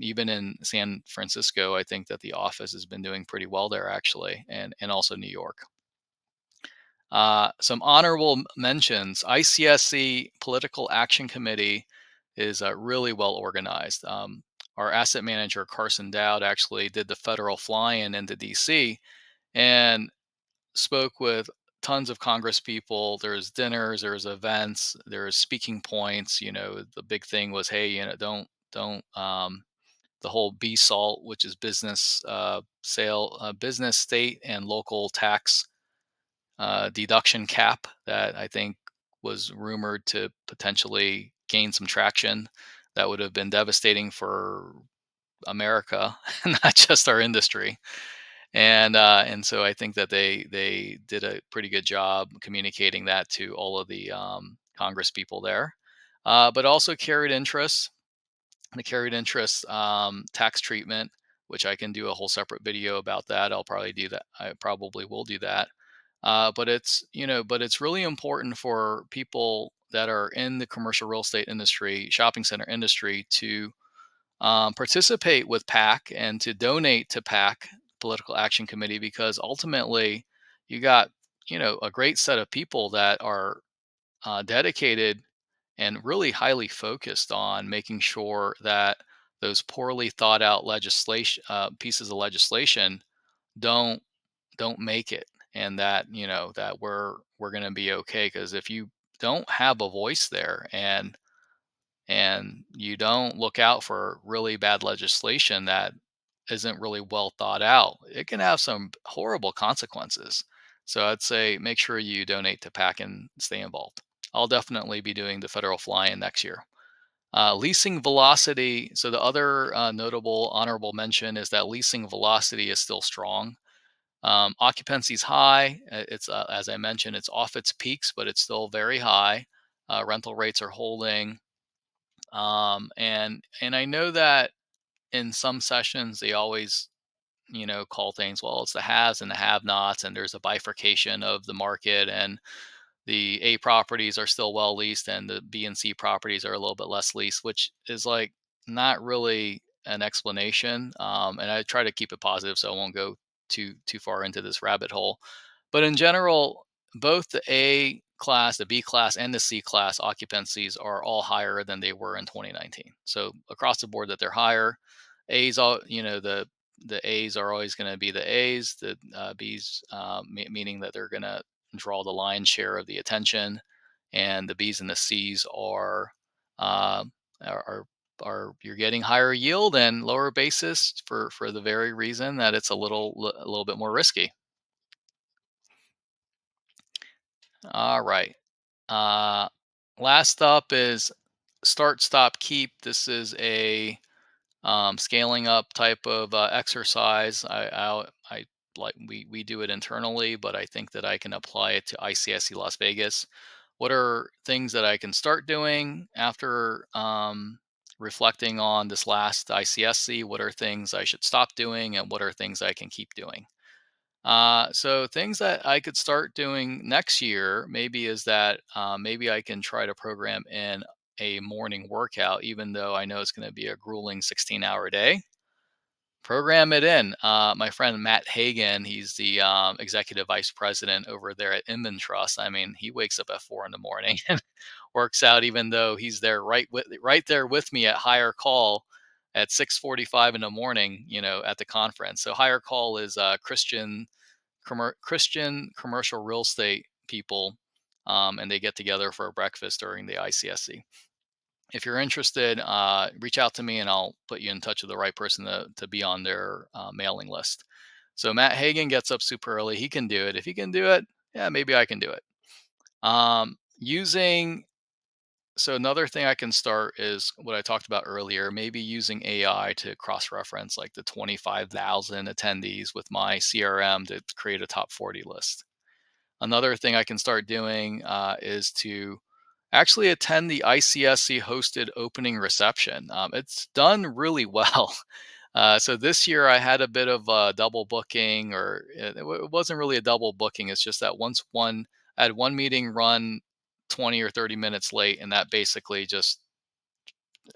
Even in San Francisco, I think that the office has been doing pretty well there actually, and also New York. Some honorable mentions: ICSC Political Action Committee is really well organized. Our asset manager Carson Dowd actually did the federal fly-in into DC and spoke with tons of Congress people. There's dinners, there's events, there's speaking points. The big thing was, hey, don't the whole B SALT, which is business, state, and local tax deduction cap that I think was rumored to potentially gain some traction. That would have been devastating for America, not just our industry. And so I think that they did a pretty good job communicating that to all of the Congress people there, but also carried interest. The carried interest tax treatment, which I can do a whole separate video about that. I'll probably do that. I probably will do that. But it's really important for people that are in the commercial real estate industry, shopping center industry, to participate with PAC and to donate to PAC, Political Action Committee, because ultimately you got a great set of people that are dedicated and really highly focused on making sure that those poorly thought out legislation pieces of legislation don't don't make it, and that that we're going to be okay. Because if you don't have a voice there, and you don't look out for really bad legislation that isn't really well thought out, it can have some horrible consequences. So I'd say make sure you donate to PAC and stay involved. I'll definitely be doing the federal fly-in next year. Leasing velocity. So the other notable honorable mention is that leasing velocity is still strong. Occupancy is high. It's as I mentioned, it's off its peaks, but it's still very high. Rental rates are holding. And I know that in some sessions they always call things, well, it's the haves and the have-nots, and there's a bifurcation of the market, and the A properties are still well leased and the B and C properties are a little bit less leased, which is like not really an explanation. And I try to keep it positive so I won't go too far into this rabbit hole. But in general, both the A class, the B class, and the C class occupancies are all higher than they were in 2019. So across the board, that they're higher. A's all the A's are always going to be the A's. The B's, meaning that they're going to draw the lion's share of the attention, and the B's and the C's uh, are you're getting higher yield and lower basis for the very reason that it's a little bit more risky. All right. Uh, Last up is start, stop, keep. This is a scaling up type of exercise. I like we do it internally, but I think that I can apply it to ICSC Las Vegas. What are things that I can start doing after reflecting on this last ICSC? What are things I should stop doing, and what are things I can keep doing? So things that I could start doing next year maybe is that maybe I can try to program in a morning workout, even though I know it's going to be a grueling 16-hour day. Program it in. My friend Matt Hagan, he's the executive vice president over there at Inman Trust. I mean, he wakes up at 4 in the morning and works out, even though he's there right there with me at higher call at 6:45 in the morning. At the conference. So higher call is Christian commercial real estate people, and they get together for a breakfast during the ICSC. If you're interested, reach out to me and I'll put you in touch with the right person to be on their mailing list. So Matt Hagan gets up super early. He can do it. If he can do it, yeah, maybe I can do it. Using So another thing I can start is what I talked about earlier, maybe using AI to cross-reference like the 25,000 attendees with my CRM to create a top 40 list. Another thing I can start doing is to actually attend the ICSC hosted opening reception. It's done really well. So this year I had a bit of a double booking, or it wasn't really a double booking. It's just that I had one meeting run 20 or 30 minutes late, and that basically just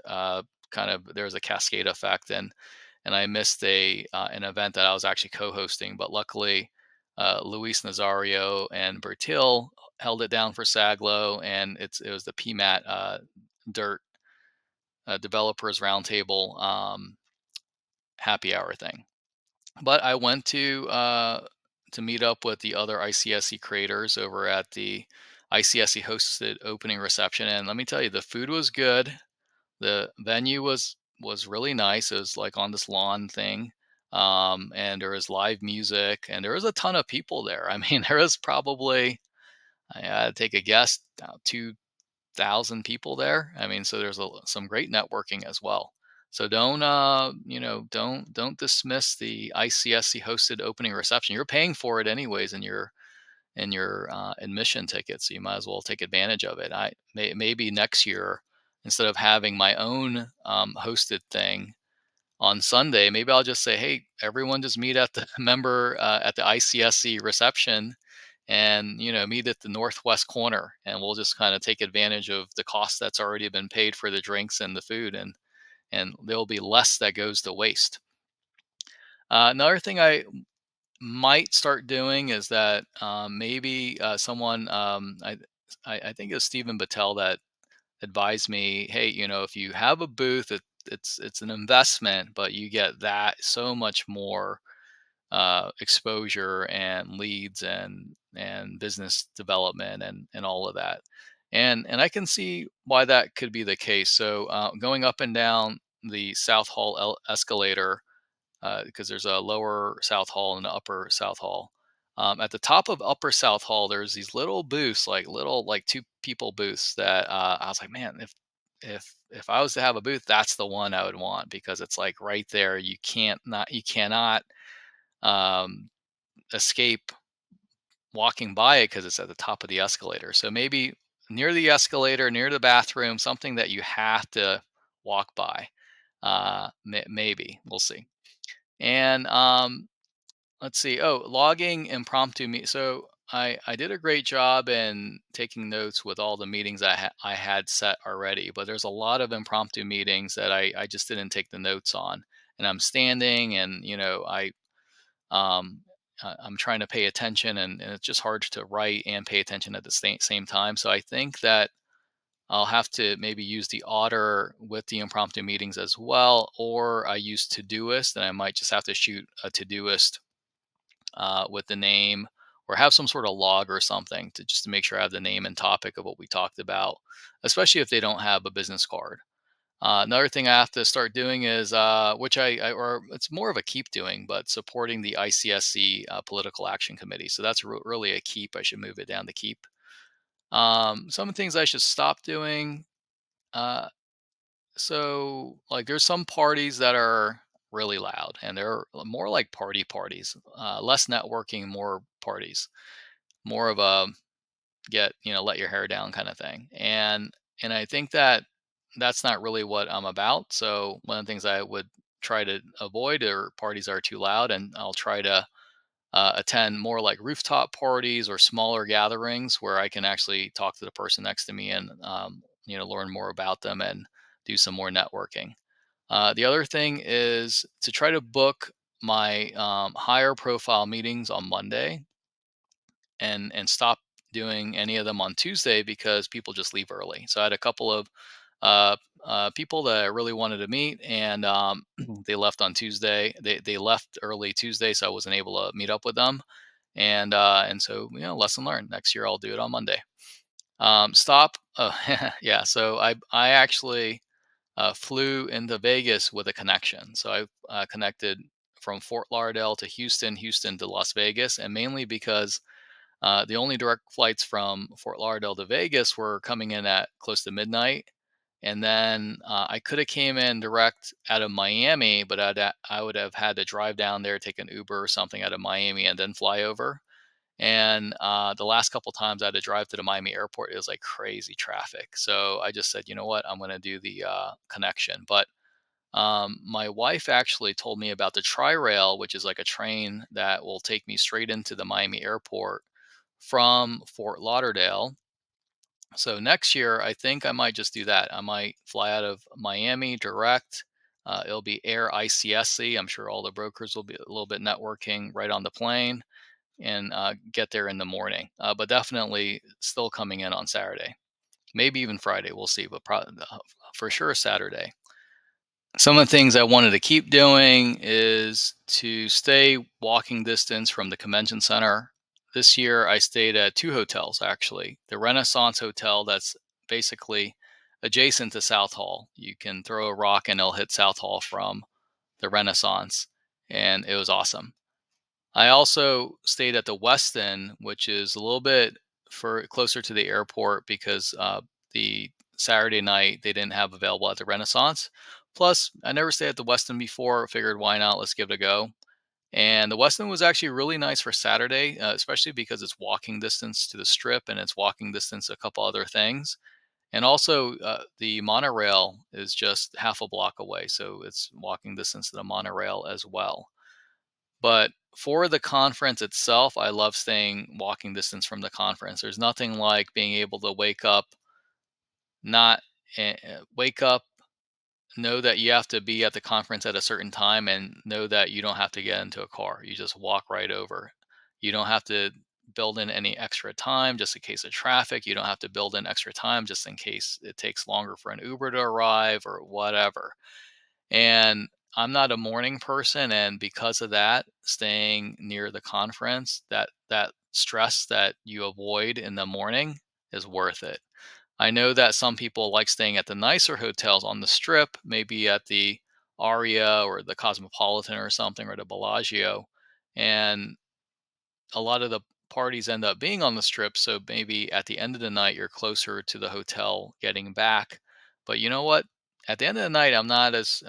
uh, kind of there's a cascade effect, and I missed a an event that I was actually co-hosting. But luckily, Luis Nazario and Bertil held it down for Saglo, and it was the PMAT Dirt Developers Roundtable happy hour thing. But I went to meet up with the other ICSC creators over at the ICSC hosted opening reception, and let me tell you, the food was good. The venue was really nice. It was like on this lawn thing, and there was live music, and there was a ton of people there. I mean, there was probably, I had to take a guess, 2,000 people there. I mean, so there's some great networking as well. So don't dismiss the ICSC hosted opening reception. You're paying for it anyways in your admission ticket, so you might as well take advantage of it. Maybe next year, instead of having my own hosted thing on Sunday, maybe I'll just say, hey, everyone, just meet at the member at the ICSC reception, and meet at the northwest corner, and we'll just kind of take advantage of the cost that's already been paid for the drinks and the food, and there'll be less that goes to waste. Another thing I might start doing is that maybe someone I think it was Stephen Battelle that advised me, hey, if you have a booth, it's an investment, but you get that so much more exposure and leads and business development and all of that. And I can see why that could be the case. So going up and down the South Hall escalator, because there's a lower South Hall and an upper South Hall. At the top of Upper South Hall, there's these little booths, like little like two people booths that I was like, man, if I was to have a booth, that's the one I would want, because it's like right there. You cannot um, escape walking by it because it's at the top of the escalator. So maybe near the escalator, near the bathroom, something that you have to walk by. Maybe we'll see. And let's see. Oh, logging impromptu meet. So I did a great job in taking notes with all the meetings I had set already, but there's a lot of impromptu meetings that I just didn't take the notes on, and I'm standing, and um I'm trying to pay attention, and it's just hard to write and pay attention at the same time. So I think that I'll have to maybe use the Otter with the impromptu meetings as well, or I use Todoist, and I might just have to shoot a Todoist with the name, or have some sort of log or something to just to make sure I have the name and topic of what we talked about, especially if they don't have a business card. Another thing I have to start doing is, which or it's more of a keep doing, but supporting the ICSC Political Action Committee. So that's really a keep. I should move it down to keep. Some things I should stop doing. Uh, so, like, there's some parties that are really loud, and they're more like parties, less networking, more parties, more of a let your hair down kind of thing. And I think that that's not really what I'm about. So one of the things I would try to avoid are parties that are too loud, and I'll try to attend more like rooftop parties or smaller gatherings where I can actually talk to the person next to me, and learn more about them and do some more networking. The other thing is to try to book my higher profile meetings on Monday, and stop doing any of them on Tuesday because people just leave early. So I had a couple of uh, people that I really wanted to meet, and they left on Tuesday. They left early Tuesday, so I wasn't able to meet up with them. And so, lesson learned. Next year I'll do it on Monday. Stop. Oh, yeah. So I actually flew into Vegas with a connection. So I connected from Fort Lauderdale to Houston, Houston to Las Vegas, and mainly because The only direct flights from Fort Lauderdale to Vegas were coming in at close to midnight, and then I could have came in direct out of Miami, but I would have had to drive down there, take an Uber or something out of Miami, and then fly over. And the last couple times I had to drive to the Miami airport, it was like crazy traffic. So I just said, you know what, I'm going to do the connection. But my wife actually told me about the Tri-Rail, which is like a train that will take me straight into the Miami airport from Fort Lauderdale. So next year, I think I might just do that. I might fly out of Miami direct. It'll be Air ICSC. I'm sure all the brokers will be a little bit networking right on the plane and get there in the morning. But definitely still coming in on Saturday, maybe even Friday. We'll see, but for sure Saturday. Some of the things I wanted to keep doing is to stay walking distance from the convention center. This year, I stayed at two hotels actually. The Renaissance Hotel, that's basically adjacent to South Hall. You can throw a rock and it'll hit South Hall from the Renaissance, and it was awesome. I also stayed at the Westin, which is a little bit for closer to the airport because the Saturday night they didn't have available at the Renaissance. Plus, I never stayed at the Westin before. Figured why not? Let's give it a go. And the Westin was actually really nice for Saturday, especially because it's walking distance to the Strip and it's walking distance to a couple other things. And also, the monorail is just half a block away, so it's walking distance to the monorail as well. But for the conference itself, I love staying walking distance from the conference. There's nothing like being able to not wake up, know that you have to be at the conference at a certain time, and know that you don't have to get into a car. You just walk right over. You don't have to build in any extra time just in case of traffic. You don't have to build in extra time just in case it takes longer for an Uber to arrive or whatever. And I'm not a morning person, and because of that, staying near the conference, that stress that you avoid in the morning is worth it. I know that some people like staying at the nicer hotels on the Strip, maybe at the Aria or the Cosmopolitan or something, or the Bellagio, and a lot of the parties end up being on the Strip, so maybe at the end of the night, you're closer to the hotel getting back. But you know what? At the end of the night,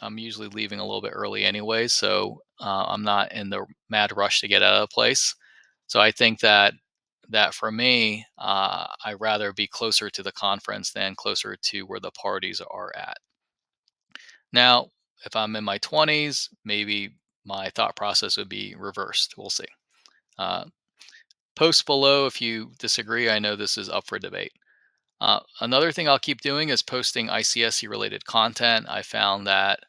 I'm usually leaving a little bit early anyway, so I'm not in the mad rush to get out of the place. So I think that for me, I'd rather be closer to the conference than closer to where the parties are at. Now, if I'm in my 20s, maybe my thought process would be reversed. We'll see. Uh, Post below if you disagree. I know this is up for debate. Another thing I'll keep doing is posting ICSC related content. I found that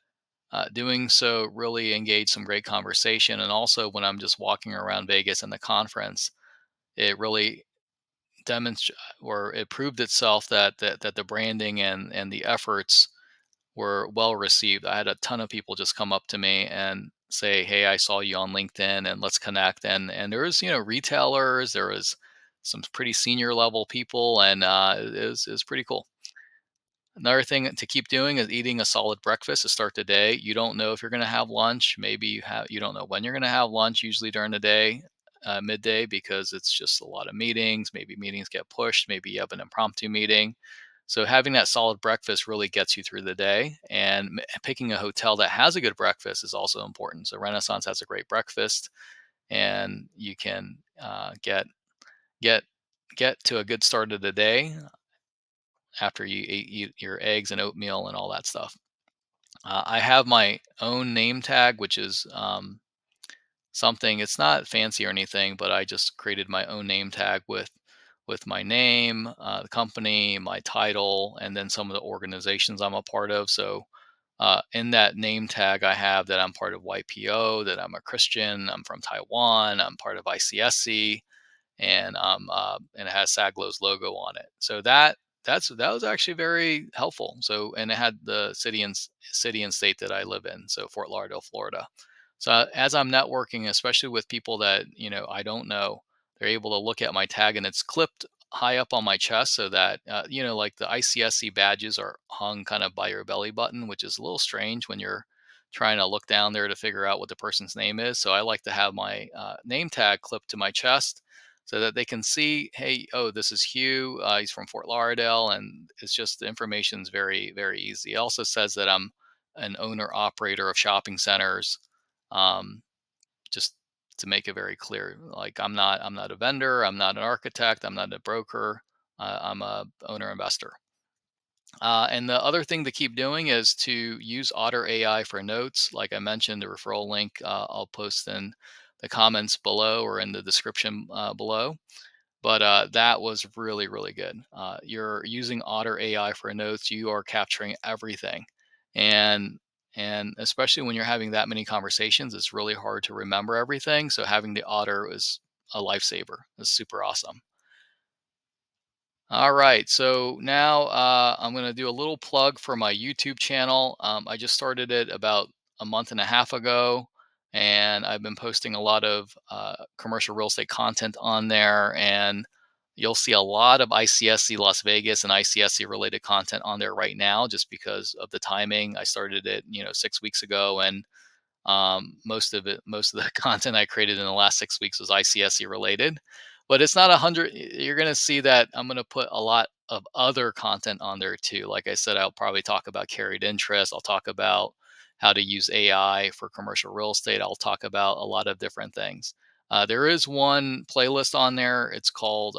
doing so really engaged some great conversation. And also, when I'm just walking around Vegas and the conference, it really demonstrated or it proved itself that the branding and the efforts were well received. I had a ton of people just come up to me and say, "Hey, I saw you on LinkedIn, and let's connect." And there was, retailers, there was some pretty senior level people, and it was pretty cool. Another thing to keep doing is eating a solid breakfast to start the day. You don't know if you're going to have lunch. Maybe you don't know when you're going to have lunch. Usually during the day, midday, because it's just a lot of meetings. Maybe meetings get pushed. Maybe you have an impromptu meeting. So having that solid breakfast really gets you through the day. And picking a hotel that has a good breakfast is also important. So Renaissance has a great breakfast, and you can get get to a good start of the day after you eat your eggs and oatmeal and all that stuff. I have my own name tag, which is something. It's not fancy or anything, but I just created my own name tag with my name, the company, my title, and then some of the organizations I'm a part of. So in that name tag, I have that I'm part of YPO, that I'm a Christian, I'm from Taiwan, I'm part of ICSC, and it has Saglow's logo on it. So that was actually very helpful. So, and it had the city and state that I live in, so Fort Lauderdale, Florida. So as I'm networking, especially with people that I don't know, they're able to look at my tag, and it's clipped high up on my chest, so that like the ICSC badges are hung kind of by your belly button, which is a little strange when you're trying to look down there to figure out what the person's name is. So I like to have my name tag clipped to my chest, so that they can see, hey, oh, this is Hugh. He's from Fort Lauderdale, and it's just the information's very, very easy. It also says that I'm an owner operator of shopping centers, um, just to make it very clear. Like I'm not a vendor. I'm not an architect. I'm not a broker. I'm a owner investor. And the other thing to keep doing is to use Otter AI for notes. Like I mentioned, the referral link I'll post in the comments below or in the description below. But that was really, really good. You're using Otter AI for notes. You are capturing everything, and and especially when you're having that many conversations, it's really hard to remember everything. So having the Otter is a lifesaver. It's super awesome. All right, so now I'm going to do a little plug for my YouTube channel. I just started it about a month and a half ago, and I've been posting a lot of commercial real estate content on there. And you'll see a lot of ICSC Las Vegas and ICSC related content on there right now, just because of the timing. I started it, 6 weeks ago, and most of the content I created in the last 6 weeks was ICSC related, but it's not 100. You're going to see that I'm going to put a lot of other content on there too. Like I said, I'll probably talk about carried interest. I'll talk about how to use AI for commercial real estate. I'll talk about a lot of different things. There is one playlist on there. It's called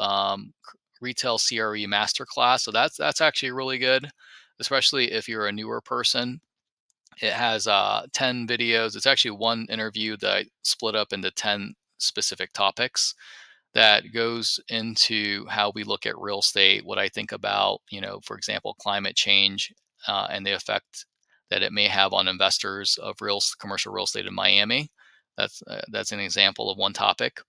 Retail CRE Masterclass. So that's actually really good, especially if you're a newer person. It has 10 videos. It's actually one interview that I split up into 10 specific topics that goes into how we look at real estate, what I think about, for example, climate change and the effect that it may have on investors of commercial real estate in Miami. That's an example of one topic.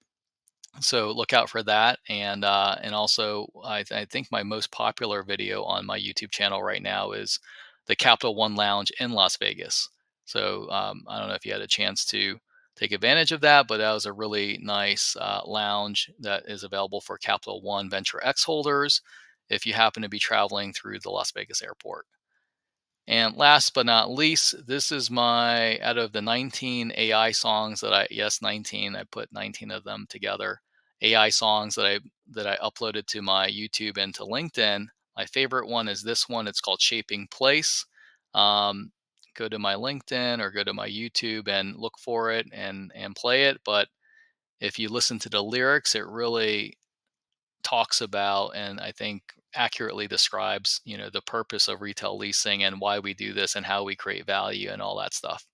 So look out for that. And also I think my most popular video on my YouTube channel right now is the Capital One Lounge in Las Vegas. So I don't know if you had a chance to take advantage of that, but that was a really nice lounge that is available for Capital One Venture X holders if you happen to be traveling through the Las Vegas airport. And last but not least, this is my out of the 19 AI songs that yes, 19, I put 19 of them together. AI songs that I uploaded to my YouTube and to LinkedIn. My favorite one is this one. It's called Shaping Place. Go to my LinkedIn or go to my YouTube and look for it and play it. But if you listen to the lyrics, it really talks about and I think accurately describes, the purpose of retail leasing and why we do this and how we create value and all that stuff.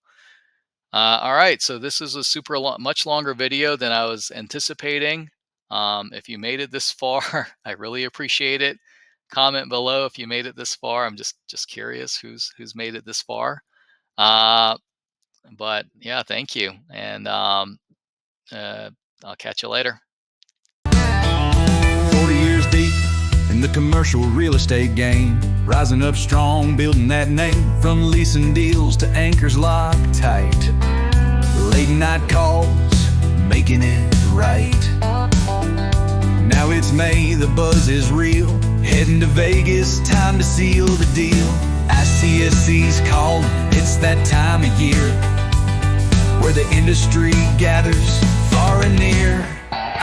All right, so this is a much longer video than I was anticipating. If you made it this far, I really appreciate it. Comment below if you made it this far. I'm just curious who's made it this far. But yeah, thank you, and I'll catch you later. 40 years deep in the commercial real estate game, rising up strong, building that name, from leasing deals to anchors locked tight, late night calls, making it right. Now it's May, the buzz is real, heading to Vegas, time to seal the deal. ICSC's calling, it's that time of year where the industry gathers far and near.